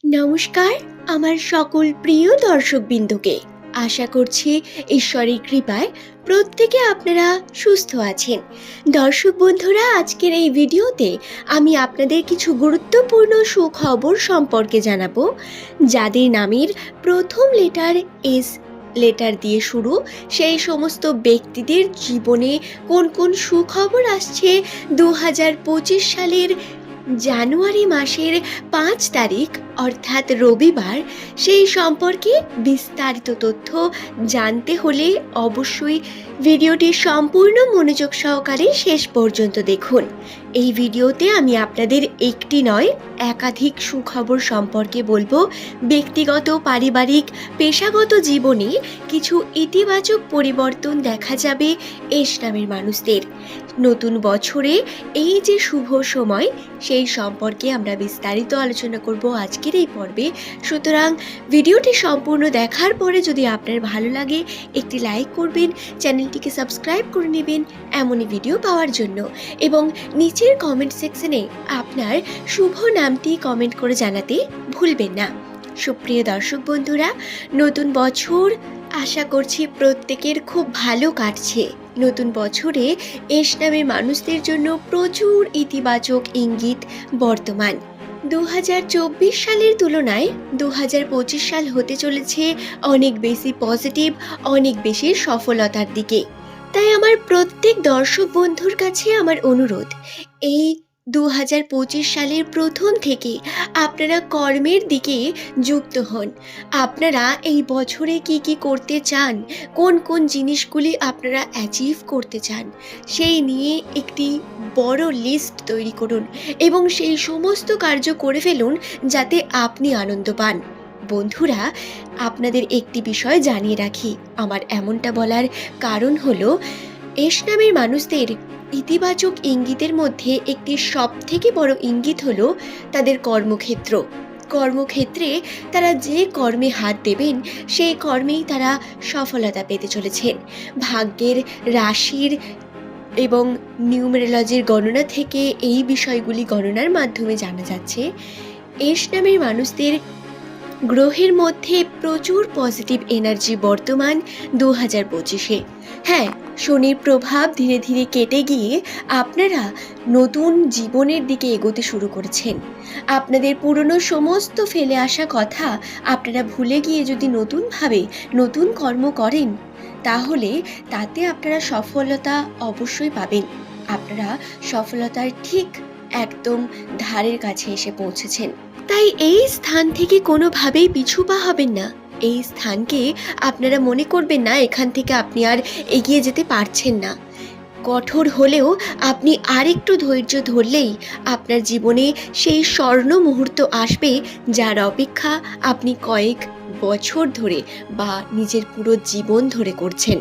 নমস্কার আমার সকল প্রিয় দর্শকবৃন্দকে। আশা করছি ঈশ্বরের কৃপায় প্রত্যেকে আপনারা সুস্থ আছেন। দর্শক বন্ধুরা, আজকের এই ভিডিওতে আমি আপনাদের কিছু গুরুত্বপূর্ণ সুখবর সম্পর্কে জানাবো। যাদের নামের প্রথম লেটার এস লেটার দিয়ে শুরু, সেই সমস্ত ব্যক্তিদের জীবনে কোন কোন সুখবর আসছে 2025 সালের জানুয়ারি মাসের 5 তারিখ অর্থাৎ রবিবার, সেই সম্পর্কে বিস্তারিত তথ্য জানতে হলে অবশ্যই ভিডিওটি সম্পূর্ণ মনোযোগ সহকারে শেষ পর্যন্ত দেখুন। এই ভিডিওতে আমি আপনাদের একটি নয় একাধিক সুখবর সম্পর্কে বলবো। ব্যক্তিগত, পারিবারিক, পেশাগত জীবনে কিছু ইতিবাচক পরিবর্তন দেখা যাবে এস নামের মানুষদের। নতুন বছরে এই যে শুভ সময়, সেই সম্পর্কে আমরা বিস্তারিত আলোচনা করব আজকের এই পর্বে। সুতরাং ভিডিওটি সম্পূর্ণ দেখার পরে যদি আপনার ভালো লাগে একটি লাইক করবেন, চ্যানেলটিকে সাবস্ক্রাইব করে নেবেন এমনই ভিডিও পাওয়ার জন্য, এবং নিচের কমেন্ট সেকশনে আপনার শুভ নামটি কমেন্ট করে জানাতে ভুলবেন না। সুপ্রিয় দর্শক বন্ধুরা, নতুন বছর আশা করছি প্রত্যেকের খুব ভালো কাটছে। নতুন বছরে এস নামের মানুষদের জন্য প্রচুর ইতিবাচক ইঙ্গিত বর্তমান। 2024 সালের তুলনায় 2025 সাল হতে চলেছে অনেক বেশি পজিটিভ, অনেক বেশি সফলতার দিকে। তাই আমার প্রত্যেক দর্শক বন্ধুর কাছে আমার অনুরোধ, এই 2025 সালের প্রথম থেকে আপনারা কর্মের দিকে যুক্ত হন। আপনারা এই বছরে কি কি করতে চান, কোন কোন জিনিসগুলি আপনারা অ্যাচিভ করতে চান, সেই নিয়ে একটি বড় লিস্ট তৈরি করুন এবং সেই সমস্ত কার্য করে ফেলুন যাতে আপনি আনন্দ পান। বন্ধুরা, আপনাদের একটি বিষয় জানিয়ে রাখি, আমার এমনটা বলার কারণ হলো, এস নামের মানুষদের ইতিবাচক ইঙ্গিতের মধ্যে একটি সবথেকে বড় ইঙ্গিত হলো তাদের কর্মক্ষেত্র। কর্মক্ষেত্রে তারা যে কর্মে হাত দেবেন সেই কর্মেই তারা সফলতা পেতে চলেছেন। ভাগ্যের, রাশির এবং নিউমেরোলজির গণনা থেকে এই বিষয়গুলি গণনার মাধ্যমে জানা যাচ্ছে এস নামের মানুষদের গ্রহের মধ্যে প্রচুর পজিটিভ এনার্জি বর্তমান 2025-এ। হ্যাঁ, শনির প্রভাব ধীরে ধীরে কেটে গিয়ে আপনারা নতুন জীবনের দিকে এগোতে শুরু করেছেন। আপনাদের পুরনো সমস্ত ফেলে আসা কথা আপনারা ভুলে গিয়ে যদি নতুনভাবে নতুন কর্ম করেন, তাহলে তাতে আপনারা সফলতা অবশ্যই পাবেন। আপনারা সফলতার ঠিক একদম ধারের কাছে এসে পৌঁছেছেন। তাই এই স্থান থেকে কোনোভাবেই পিছু পা হবেন না। এই স্থানকে আপনারা মনে করবেন না এখান থেকে আপনি আর এগিয়ে যেতে পারছেন না। কঠোর হলেও আপনি আরেকটু ধৈর্য ধরলেই আপনার জীবনে সেই স্বর্ণ মুহূর্ত আসবে, যার অপেক্ষা আপনি কয়েক বছর ধরে বা নিজের পুরো জীবন ধরে করছেন।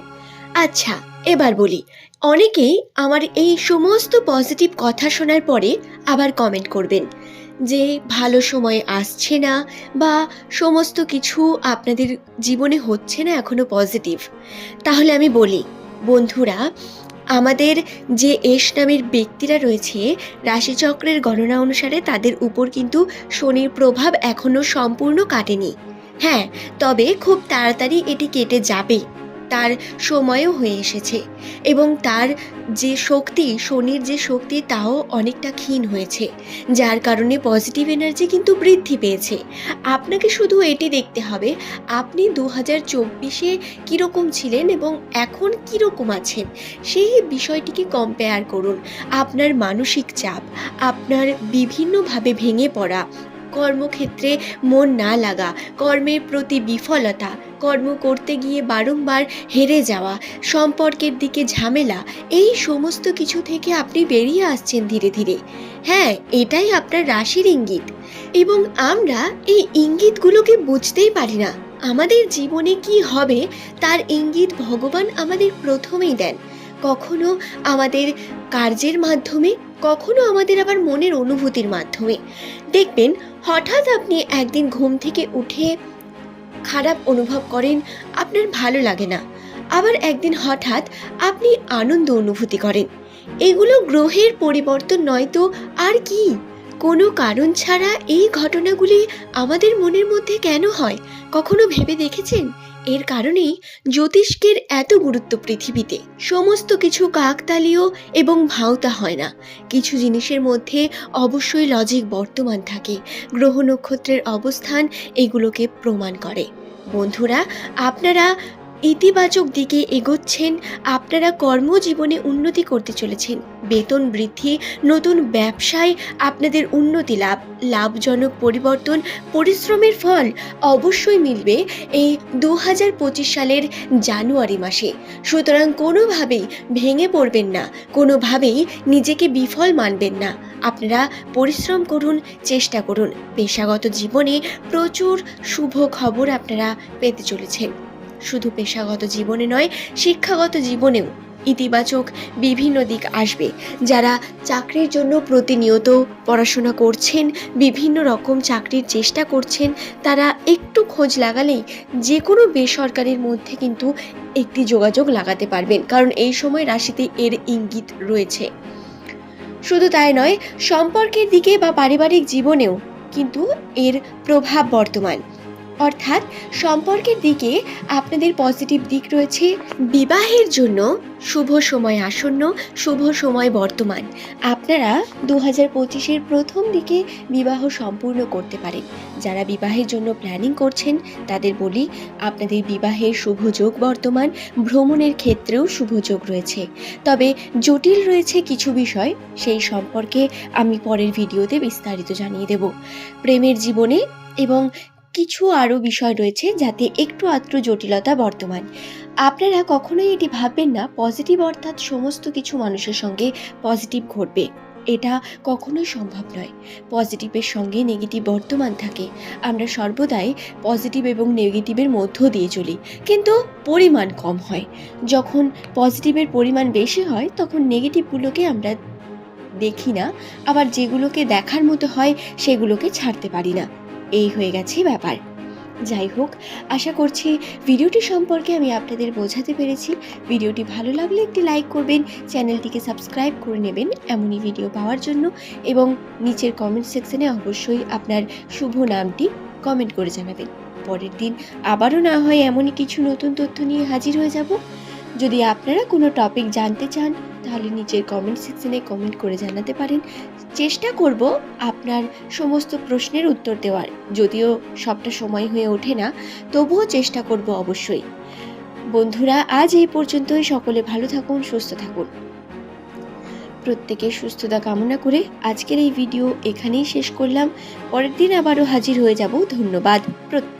আচ্ছা, এবার বলি, অনেকেই আমার এই সমস্ত পজিটিভ কথা শোনার পরে আবার কমেন্ট করবেন যে ভালো সময় আসছে না বা সমস্ত কিছু আপনাদের জীবনে হচ্ছে না এখনো পজিটিভ। তাহলে আমি বলি, বন্ধুরা, আমাদের যে এস নামের ব্যক্তিরা রয়েছে, রাশিচক্রের গণনা অনুসারে তাদের উপর কিন্তু শনির প্রভাব এখনো সম্পূর্ণ কাটেনি। হ্যাঁ, তবে খুব তাড়াতাড়ি এটি কেটে যাবে, তার সময়ও হয়ে এসেছে, এবং তার যে শক্তি, শনির যে শক্তি, তাও অনেকটা ক্ষীণ হয়েছে, যার কারণে পজিটিভ এনার্জি কিন্তু বৃদ্ধি পেয়েছে। আপনাকে শুধু এটি দেখতে হবে আপনি 2024-এ কীরকম ছিলেন এবং এখন কীরকম আছেন, সেই বিষয়টিকে কম্পেয়ার করুন। আপনার মানসিক চাপ, আপনার বিভিন্নভাবে ভেঙে পড়া, কর্মক্ষেত্রে মন না লাগা, কর্মের প্রতি বিফলতা, কর্ম করতে গিয়ে বারংবার হেরে যাওয়া, সম্পর্কের দিকে ঝামেলা, এই সমস্ত কিছু থেকে আপনি বেরিয়ে আসছেন ধীরে ধীরে। হ্যাঁ, এটাই আপনার রাশির ইঙ্গিত, এবং আমরা এই ইঙ্গিতগুলোকে বুঝতেই পারি না। আমাদের জীবনে কি হবে তার ইঙ্গিত ভগবান আমাদের প্রথমেই দেন, কখনো আমাদের কার্যের মাধ্যমে, কখনো আমাদের আবার মনের অনুভূতির মাধ্যমে। দেখবেন, হঠাৎ আপনি একদিন ঘুম থেকে উঠে খারাপ অনুভব করেন, আপনার ভালো লাগে না, আবার একদিন হঠাৎ আপনি আনন্দ অনুভূতি করেন। এগুলো গ্রহের পরিবর্তন নয় তো আর কি। কোনো কারণ ছাড়া এই ঘটনাগুলি আমাদের মনের মধ্যে কেন হয় কখনো ভেবে দেখেছেন? এর কারণেই জ্যোতিষ্কের এত গুরুত্ব পৃথিবীতে। সমস্ত কিছু কাকতালীয় এবং ভাঁওতা হয় না। কিছু জিনিসের মধ্যে অবশ্যই লজিক বর্তমান থাকে। গ্রহ নক্ষত্রের অবস্থান এগুলোকে প্রমাণ করে। বন্ধুরা, আপনারা ইতিবাচক দিকে এগোচ্ছেন, আপনারা কর্মজীবনে উন্নতি করতে চলেছেন, বেতন বৃদ্ধি, নতুন ব্যবসায় আপনাদের উন্নতি লাভ, লাভজনক পরিবর্তন, পরিশ্রমের ফল অবশ্যই মিলবে এই 2025 সালের জানুয়ারি মাসে। সুতরাং কোনোভাবেই ভেঙে পড়বেন না, কোনোভাবেই নিজেকে বিফল মানবেন না। আপনারা পরিশ্রম করুন, চেষ্টা করুন। পেশাগত জীবনে প্রচুর শুভ খবর আপনারা পেতে চলেছেন। শুধু পেশাগত জীবনে নয়, শিক্ষাগত জীবনেও ইতিবাচক বিভিন্ন দিক আসবে। যারা চাকরির জন্য প্রতিনিয়ত পড়াশোনা করছেন, বিভিন্ন রকম চাকরির চেষ্টা করছেন, তারা একটু খোঁজ লাগালেই যে কোনো বেসরকারির মধ্যে কিন্তু একটি যোগাযোগ লাগাতে পারবেন, কারণ এই সময় রাশিতে এর ইঙ্গিত রয়েছে। শুধু তাই নয়, সম্পর্কের দিকে বা পারিবারিক জীবনেও কিন্তু এর প্রভাব বর্তমান। অর্থাৎ সম্পর্কের দিকে আপনাদের পজিটিভ দিক রয়েছে। বিবাহের জন্য শুভ সময় আসন্ন, শুভ সময় বর্তমান। আপনারা 2025-এর প্রথম দিকে বিবাহ সম্পূর্ণ করতে পারেন। যারা বিবাহের জন্য প্ল্যানিং করছেন তাদের বলি, আপনাদের বিবাহের শুভ যোগ বর্তমান। ভ্রমণের ক্ষেত্রেও শুভ যোগ রয়েছে, তবে জটিল রয়েছে কিছু বিষয়। সেই সম্পর্কে আমি পরের ভিডিওতে বিস্তারিত জানিয়ে দেব। প্রেমের জীবনে এবং কিছু আরও বিষয় রয়েছে যাতে একটু আধটু জটিলতা বর্তমান। আপনারা কখনোই এটি ভাববেন না পজিটিভ অর্থাৎ সমস্ত কিছু মানুষের সঙ্গে পজিটিভ ঘটবে। এটা কখনোই সম্ভব নয়। পজিটিভের সঙ্গে নেগেটিভ বর্তমান থাকে। আমরা সর্বদাই পজিটিভ এবং নেগেটিভের মধ্য দিয়ে চলি, কিন্তু পরিমাণ কম হয়। যখন পজিটিভের পরিমাণ বেশি হয় তখন নেগেটিভগুলোকে আমরা দেখি না, আবার যেগুলোকে দেখার মতো হয় সেগুলোকে ছাড়তে পারি না। এই হয়ে গেছে ব্যাপার। যাই হোক, আশা করছি ভিডিওটি সম্পর্কে আমি আপনাদের বোঝাতে পেরেছি। ভিডিওটি ভালো লাগলে একটি লাইক করবেন, চ্যানেলটিকে সাবস্ক্রাইব করে নেবেন এমনই ভিডিও পাওয়ার জন্য, এবং নিচের কমেন্ট সেকশনে অবশ্যই আপনার শুভ নামটি কমেন্ট করে জানাবেন। পরের দিন আবারও না হয় এমনই কিছু নতুন তথ্য নিয়ে হাজির হয়ে যাব। যদি আপনারা কোনো টপিক জানতে চান তাহলে নিচের কমেন্ট সেকশনে কমেন্ট করে জানাতে পারেন। চেষ্টা করব আপনার সমস্ত প্রশ্নের উত্তর দেওয়ার, যদিও সবটা সময় হয়ে ওঠে না, তবুও চেষ্টা করব অবশ্যই। বন্ধুরা, আজ এই পর্যন্তই। সকলে ভালো থাকুন, সুস্থ থাকুন। প্রত্যেকের সুস্থতা কামনা করে আজকের এই ভিডিও এখানেই শেষ করলাম। পরের দিন আবারও হাজির হয়ে যাব। ধন্যবাদ।